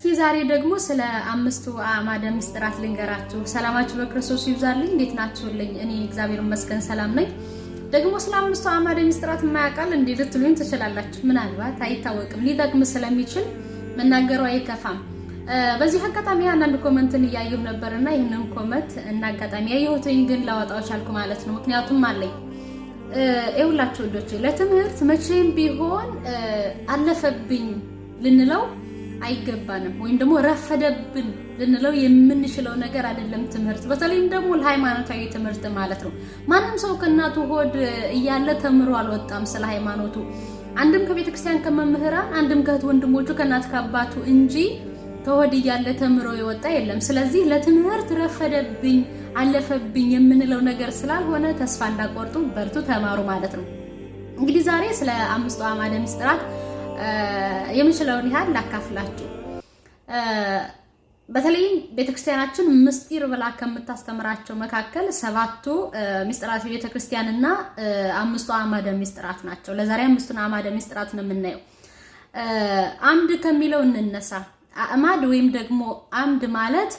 ዛሬ ደግሞ ስለ አምስቱ አዕማደ ምስጢራት ልንገራችሁ። ሰላማችሁ በክርስቶስ ይብዛልኝ። እንዴት ናችሁልኝ? እኔ እግዚአብሔር ይመስገን ሰላም ነኝ። ደግሞ ስለ አምስቱ አዕማደ ምስጢራት የማያውቃል እንዴ ልትሉኝ ትችላላችሁ። ምናልባት አይታወቅም፣ ሊጠቅም ስለሚችል መናገሩ አይከፋም። በዚህ አጋጣሚ አንዳንድ ኮመንትን እያየሁ ነበርና ይህንን ኮመንት እና አጋጣሚ ያየሁትኝ ግን ላወጣው ቻልኩ ማለት ነው። ምክንያቱም አለኝ ይኸውላችሁ ወዶቼ፣ ለትምህርት መቼም ቢሆን አለፈብኝ ልንለው አይገባንም፣ ወይም ደግሞ ረፈደብን ልንለው የምንችለው ነገር አይደለም ትምህርት። በተለይም ደግሞ ለሃይማኖታዊ ትምህርት ማለት ነው። ማንም ሰው ከእናቱ ሆድ እያለ ተምሮ አልወጣም ስለ ሃይማኖቱ። አንድም ከቤተ ክርስቲያን ከመምህራን፣ አንድም ከእህት ወንድሞቹ ከእናት ከአባቱ እንጂ ከሆድ እያለ ተምሮ የወጣ የለም። ስለዚህ ለትምህርት ረፈደብኝ አለፈብኝ የምንለው ነገር ስላልሆነ ተስፋ እንዳቆርጡ በርቱ፣ ተማሩ ማለት ነው። እንግዲህ ዛሬ ስለ አምስቱ አዕማደ ምስጢራት የምችለውን ያህል ላካፍላችሁ። በተለይም ቤተክርስቲያናችን ምስጢር ብላ ከምታስተምራቸው መካከል ሰባቱ ምስጢራት ቤተክርስቲያንና አምስቱ አዕማደ ምስጢራት ናቸው። ለዛሬ አምስቱን አዕማደ ምስጢራት ነው የምናየው። አምድ ከሚለው እንነሳ። አዕማድ ወይም ደግሞ አምድ ማለት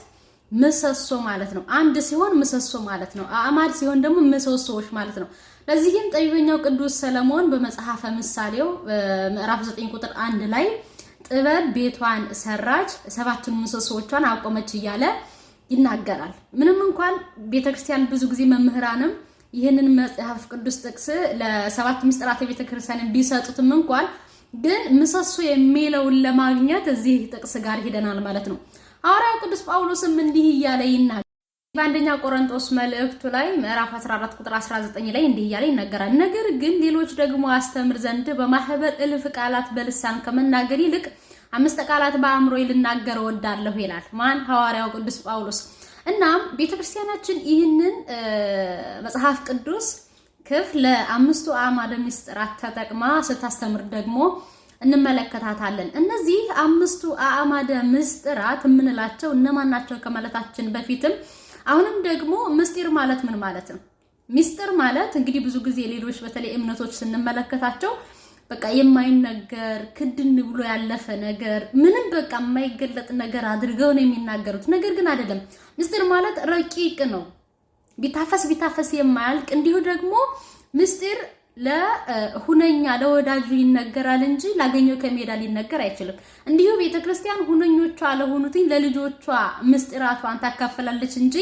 ምሰሶ ማለት ነው። አንድ ሲሆን ምሰሶ ማለት ነው። አዕማድ ሲሆን ደግሞ ምሰሶዎች ማለት ነው። ለዚህም ጠቢበኛው ቅዱስ ሰለሞን በመጽሐፈ ምሳሌው ምዕራፍ 9 ቁጥር 1 ላይ ጥበብ ቤቷን ሰራች፣ ሰባቱን ምሰሶዎቿን አቆመች እያለ ይናገራል። ምንም እንኳን ቤተክርስቲያን ብዙ ጊዜ መምህራንም ይህንን መጽሐፍ ቅዱስ ጥቅስ ለሰባቱ ምስጢራተ ቤተክርስቲያን ቢሰጡትም እንኳን ግን ምሰሶ የሚለውን ለማግኘት እዚህ ጥቅስ ጋር ሄደናል ማለት ነው። ሐዋርያው ቅዱስ ጳውሎስም እንዲህ እያለ ይናገራል። በአንደኛ ቆሮንቶስ መልእክቱ ላይ ምዕራፍ 14 ቁጥር 19 ላይ እንዲህ እያለ ይናገራል። ነገር ግን ሌሎች ደግሞ አስተምር ዘንድ በማህበር እልፍ ቃላት በልሳን ከመናገር ይልቅ 5 ቃላት በአእምሮ ልናገር እወዳለሁ ይላል። ማን? ሐዋርያው ቅዱስ ጳውሎስ። እናም ቤተክርስቲያናችን ይህንን መጽሐፍ ቅዱስ ክፍል ለአምስቱ አዕማደ ምስጢራት ተጠቅማ ስታስተምር ደግሞ እንመለከታታለን። እነዚህ አምስቱ አዕማደ ምስጢራት የምንላቸው እነማን ናቸው ከማለታችን በፊትም አሁንም ደግሞ ምስጢር ማለት ምን ማለት ነው? ምስጢር ማለት እንግዲህ ብዙ ጊዜ ሌሎች በተለይ እምነቶች ስንመለከታቸው በቃ የማይነገር ክድን ብሎ ያለፈ ነገር ምንም በቃ የማይገለጥ ነገር አድርገው ነው የሚናገሩት። ነገር ግን አይደለም። ምስጢር ማለት ረቂቅ ነው፣ ቢታፈስ የማያልቅ እንዲሁ ደግሞ ምስጢር ለሁነኛ ለወዳጁ ይነገራል እንጂ ላገኘው ከሜዳ ሊነገር አይችልም። እንዲሁ ቤተክርስቲያን ሁነኞቿ ለሆኑትኝ ለልጆቿ ምስጢራቷን ታካፍላለች እንጂ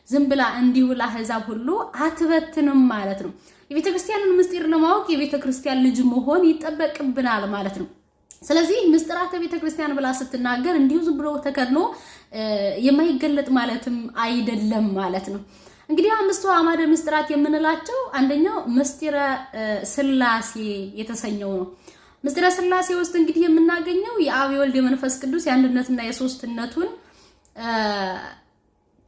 ዝም ብላ እንዲሁ ለአሕዛብ ሁሉ አትበትንም ማለት ነው። የቤተክርስቲያንን ምስጢር ለማወቅ የቤተክርስቲያን ልጅ መሆን ይጠበቅብናል ማለት ነው። ስለዚህ ምስጢራተ ቤተክርስቲያን ብላ ስትናገር እንዲሁ ዝም ብሎ ተከድኖ የማይገለጥ ማለትም አይደለም ማለት ነው። እንግዲህ አምስቱ አዕማደ ምስጢራት የምንላቸው አንደኛው ምስጢረ ሥላሴ የተሰኘው ነው። ምስጢረ ሥላሴ ውስጥ እንግዲህ የምናገኘው የአብ የወልድ የመንፈስ ቅዱስ የአንድነትና የሶስትነቱን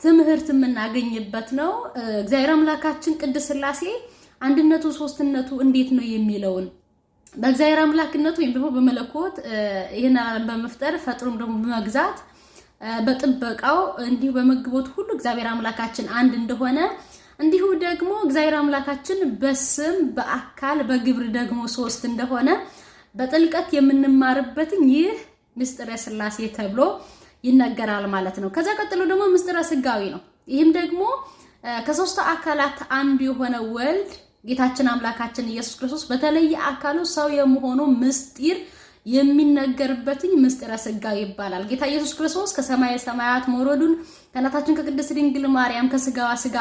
ትምህርት የምናገኝበት ነው። እግዚአብሔር አምላካችን ቅድስት ሥላሴ አንድነቱ ሶስትነቱ እንዴት ነው የሚለውን በእግዚአብሔር አምላክነቱ ወይም ደግሞ በመለኮት ይህን ዓለም በመፍጠር ፈጥሮም ደግሞ በመግዛት በጥበቃው እንዲሁ በመግቦት ሁሉ እግዚአብሔር አምላካችን አንድ እንደሆነ እንዲሁ ደግሞ እግዚአብሔር አምላካችን በስም በአካል በግብር ደግሞ ሶስት እንደሆነ በጥልቀት የምንማርበት ይህ ምስጢረ ሥላሴ ተብሎ ይነገራል ማለት ነው። ከዛ ቀጥሎ ደግሞ ምስጢረ ሥጋዌ ነው። ይህም ደግሞ ከሶስቱ አካላት አንዱ የሆነ ወልድ ጌታችን አምላካችን ኢየሱስ ክርስቶስ በተለየ አካሉ ሰው የመሆኑ ምስጢር የሚነገርበትኝ ምስጢረ ሥጋዌ ይባላል። ጌታ ኢየሱስ ክርስቶስ ከሰማየ ሰማያት መውረዱን ከእናታችን ከቅድስት ድንግል ማርያም ከስጋዋ ስጋ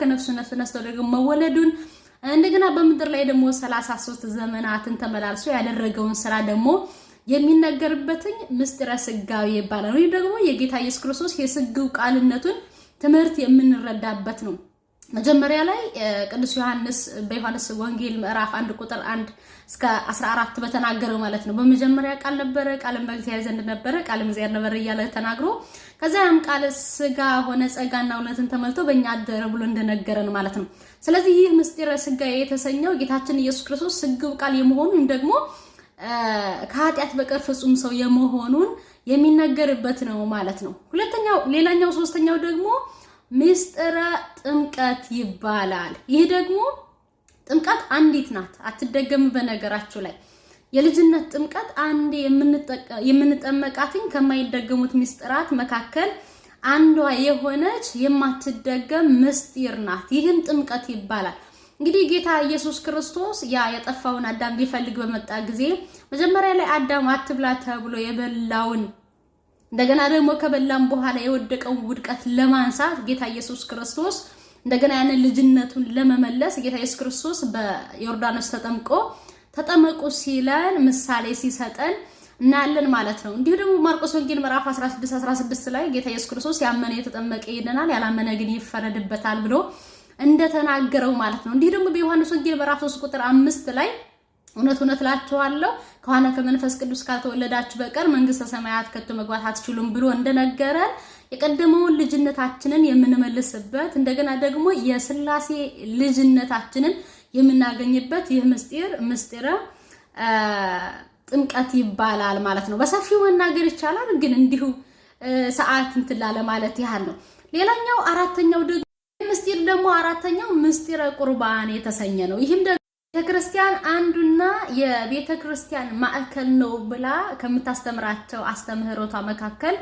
ከነፍሱ ነፍስ ነስቶ ደግሞ መወለዱን እንደገና በምድር ላይ ደግሞ 33 ዘመናትን ተመላልሶ ያደረገውን ስራ ደግሞ የሚነገርበትኝ ምስጢረ ሥጋዌ ይባላል። ወይ ደግሞ የጌታ ኢየሱስ ክርስቶስ የስግው ቃልነቱን ትምህርት የምንረዳበት ነው። መጀመሪያ ላይ ቅዱስ ዮሐንስ በዮሐንስ ወንጌል ምዕራፍ 1 ቁጥር 1 እስከ 14 በተናገረው ማለት ነው። በመጀመሪያ ቃል ነበረ፣ ቃልም በእግዚአብሔር ዘንድ ነበረ፣ ቃልም እግዚአብሔር ነበረ እያለ ተናግሮ ከዛም ቃል ሥጋ ሆነ ጸጋና እውነትን ተመልቶ በእኛ አደረ ብሎ እንደነገረን ማለት ነው። ስለዚህ ይህ ምስጢረ ሥጋዌ የተሰኘው ጌታችን ኢየሱስ ክርስቶስ ስግው ቃል የመሆኑን ደግሞ ከኃጢአት በቀር ፍጹም ሰው የመሆኑን የሚነገርበት ነው ማለት ነው። ሌላኛው ሶስተኛው ደግሞ ምስጢረ ጥምቀት ይባላል። ይህ ደግሞ ጥምቀት አንዲት ናት፣ አትደገም። በነገራችሁ ላይ የልጅነት ጥምቀት አንዴ የምንጠመቃትኝ ከማይደገሙት ምስጢራት መካከል አንዷ የሆነች የማትደገም ምስጢር ናት። ይህም ጥምቀት ይባላል። እንግዲህ ጌታ ኢየሱስ ክርስቶስ ያ የጠፋውን አዳም ሊፈልግ በመጣ ጊዜ መጀመሪያ ላይ አዳም አትብላ ተብሎ የበላውን እንደገና ደግሞ ከበላም በኋላ የወደቀውን ውድቀት ለማንሳት ጌታ ኢየሱስ ክርስቶስ እንደገና ያንን ልጅነቱን ለመመለስ ጌታ ኢየሱስ ክርስቶስ በዮርዳኖስ ተጠመቁ ሲለን ምሳሌ ሲሰጠን እናያለን ማለት ነው። እንዲሁ ደግሞ ማርቆስ ወንጌል ምዕራፍ 16 ላይ ጌታ ኢየሱስ ክርስቶስ ያመነ የተጠመቀ ይድናል፣ ያላመነ ግን ይፈረድበታል ብሎ እንደተናገረው ማለት ነው። እንዲሁ ደግሞ በዮሐንስ ወንጌል ምዕራፍ 3 ቁጥር 5 ላይ እውነት እውነት እላችኋለሁ ከዋና ከመንፈስ ቅዱስ ካልተወለዳችሁ በቀር መንግስተ ሰማያት ከቶ መግባት አትችሉም ብሎ እንደነገረን የቀደመውን ልጅነታችንን የምንመልስበት እንደገና ደግሞ የሥላሴ ልጅነታችንን የምናገኝበት ይህ ምስጢረ ጥምቀት ይባላል ማለት ነው። በሰፊው መናገር ይቻላል፣ ግን እንዲሁ ሰዓት እንትላለ ማለት ያህል ነው። ሌላኛው አራተኛው ደግሞ ምስጢር ደግሞ አራተኛው ምስጢረ ቁርባን የተሰኘ ነው። ይህም ደግሞ ቤተክርስቲያን አንዱና የቤተክርስቲያን ማዕከል ነው ብላ ከምታስተምራቸው አስተምህሮቷ መካከል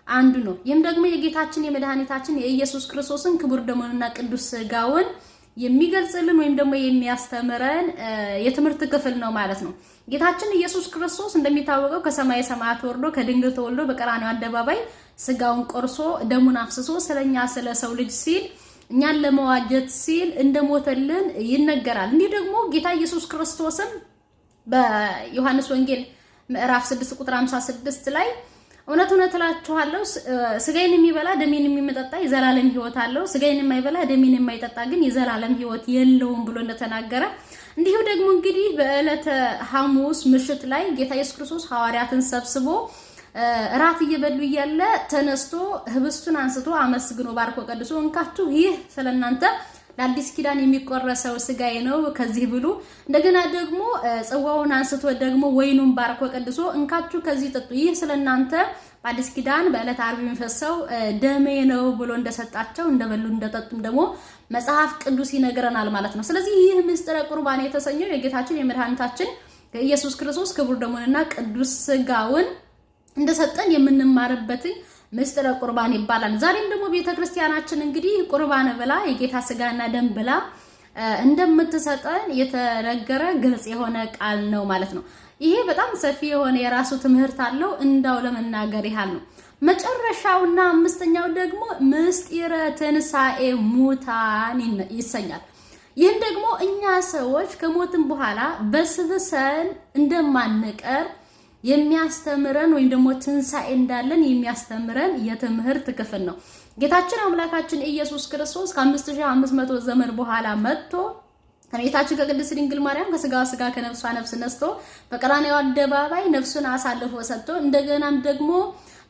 አንዱ ነው። ይህም ደግሞ የጌታችን የመድኃኒታችን የኢየሱስ ክርስቶስን ክቡር ደሙንና ቅዱስ ሥጋውን የሚገልጽልን ወይም ደግሞ የሚያስተምረን የትምህርት ክፍል ነው ማለት ነው። ጌታችን ኢየሱስ ክርስቶስ እንደሚታወቀው ከሰማይ ሰማያት ወርዶ ከድንግል ተወልዶ በቀራንዮ አደባባይ ሥጋውን ቆርሶ ደሙን አፍስሶ ስለኛ ስለ ሰው ልጅ ሲል እኛን ለመዋጀት ሲል እንደሞተልን ይነገራል። እንዲህ ደግሞ ጌታ ኢየሱስ ክርስቶስም በዮሐንስ ወንጌል ምዕራፍ 6 ቁጥር 56 ላይ እውነት እውነት እላችኋለሁ ሥጋዬን የሚበላ ደሜን የሚጠጣ የዘላለም ሕይወት አለው፣ ሥጋዬን የማይበላ ደሜን የማይጠጣ ግን የዘላለም ሕይወት የለውም ብሎ እንደተናገረ እንዲሁ ደግሞ እንግዲህ በዕለተ ሐሙስ ምሽት ላይ ጌታ ኢየሱስ ክርስቶስ ሐዋርያትን ሰብስቦ እራት እየበሉ እያለ ተነስቶ ህብስቱን አንስቶ አመስግኖ ባርኮ ቀድሶ እንካችሁ ይህ ስለናንተ ለአዲስ ኪዳን የሚቆረሰው ሥጋዬ ነው፣ ከዚህ ብሉ። እንደገና ደግሞ ጽዋውን አንስቶ ደግሞ ወይኑን ባርኮ ቀድሶ እንካችሁ ከዚህ ጠጡ፣ ይህ ስለናንተ በአዲስ ኪዳን በዕለተ ዓርብ የሚፈሰው ደሜ ነው ብሎ እንደሰጣቸው እንደበሉ እንደጠጡም ደግሞ መጽሐፍ ቅዱስ ይነግረናል ማለት ነው። ስለዚህ ይህ ምስጢረ ቁርባን የተሰኘው የጌታችን የመድኃኒታችን የኢየሱስ ክርስቶስ ክቡር ደሙንና ቅዱስ ሥጋውን እንደሰጠን የምንማርበትን ምስጢረ ቁርባን ይባላል። ዛሬም ደግሞ ቤተክርስቲያናችን እንግዲህ ቁርባን ብላ የጌታ ሥጋና ደም ብላ እንደምትሰጠን የተነገረ ግልጽ የሆነ ቃል ነው ማለት ነው። ይሄ በጣም ሰፊ የሆነ የራሱ ትምህርት አለው። እንዳው ለመናገር ያህል ነው። መጨረሻውና አምስተኛው ደግሞ ምስጢረ ትንሣኤ ሙታን ይሰኛል። ይህም ደግሞ እኛ ሰዎች ከሞትን በኋላ በስብሰን እንደማንቀር የሚያስተምረን ወይም ደግሞ ትንሣኤ እንዳለን የሚያስተምረን የትምህርት ክፍል ነው። ጌታችን አምላካችን ኢየሱስ ክርስቶስ ከ5500 ዘመን በኋላ መጥቶ ከቤታችን ከቅድስት ድንግል ማርያም ከሥጋዋ ሥጋ ከነፍሷ ነፍስ ነስቶ በቀራንዮ አደባባይ ነፍሱን አሳልፎ ሰጥቶ እንደገናም ደግሞ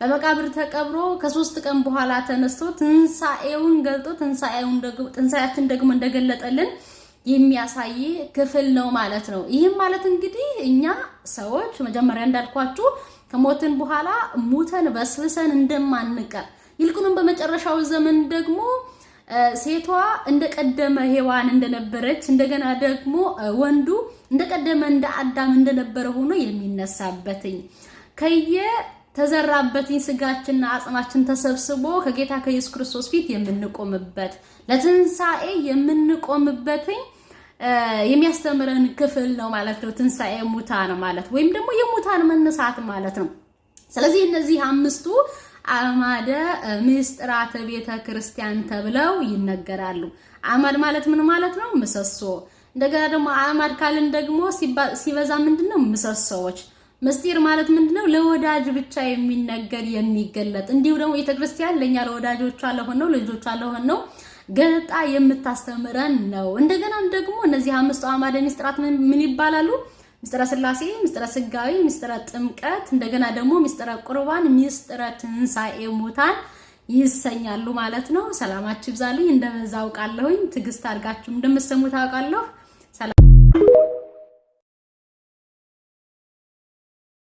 በመቃብር ተቀብሮ ከ3 ቀን በኋላ ተነስቶ ትንሣኤውን ገልጦ ትንሣኤያችን ደግሞ እንደገለጠልን የሚያሳይ ክፍል ነው ማለት ነው። ይህም ማለት እንግዲህ እኛ ሰዎች መጀመሪያ እንዳልኳችሁ ከሞትን በኋላ ሙተን በስብሰን እንደማንቀር ይልቁንም በመጨረሻው ዘመን ደግሞ ሴቷ እንደቀደመ ሔዋን እንደነበረች እንደገና ደግሞ ወንዱ እንደቀደመ እንደ አዳም እንደነበረ ሆኖ የሚነሳበትኝ ተዘራበትኝ ሥጋችንና አጽማችን ተሰብስቦ ከጌታ ከኢየሱስ ክርስቶስ ፊት የምንቆምበት ለትንሣኤ የምንቆምበትኝ የሚያስተምረን ክፍል ነው ማለት ነው። ትንሣኤ ሙታን ማለት ወይም ደግሞ የሙታን መነሳት ማለት ነው። ስለዚህ እነዚህ አምስቱ አዕማደ ምስጢራተ ቤተ ክርስቲያን ተብለው ይነገራሉ። አዕማድ ማለት ምን ማለት ነው? ምሰሶ። እንደገና ደግሞ አዕማድ ካልን ደግሞ ሲበዛ ምንድነው? ምሰሶዎች። ምስጢር ማለት ምንድነው? ለወዳጅ ብቻ የሚነገር የሚገለጥ። እንዲሁ ደግሞ ቤተ ክርስቲያን ለኛ ለወዳጆቿ ለሆነው ልጆቿ ለሆነው ገልጣ የምታስተምረን ነው። እንደገና ደግሞ እነዚህ አምስቱ አዕማደ ምስጢራት ምን ይባላሉ? ምስጢረ ሥላሴ፣ ምስጢረ ሥጋዌ፣ ምስጢረ ጥምቀት፣ እንደገና ደግሞ ምስጢረ ቁርባን፣ ምስጢረ ትንሣኤ ሙታን ይሰኛሉ ማለት ነው። ሰላማችሁ ይብዛልኝ። እንደበዛ አውቃለሁኝ። ትዕግስት አድርጋችሁ እንደምትሰሙት አውቃለሁ።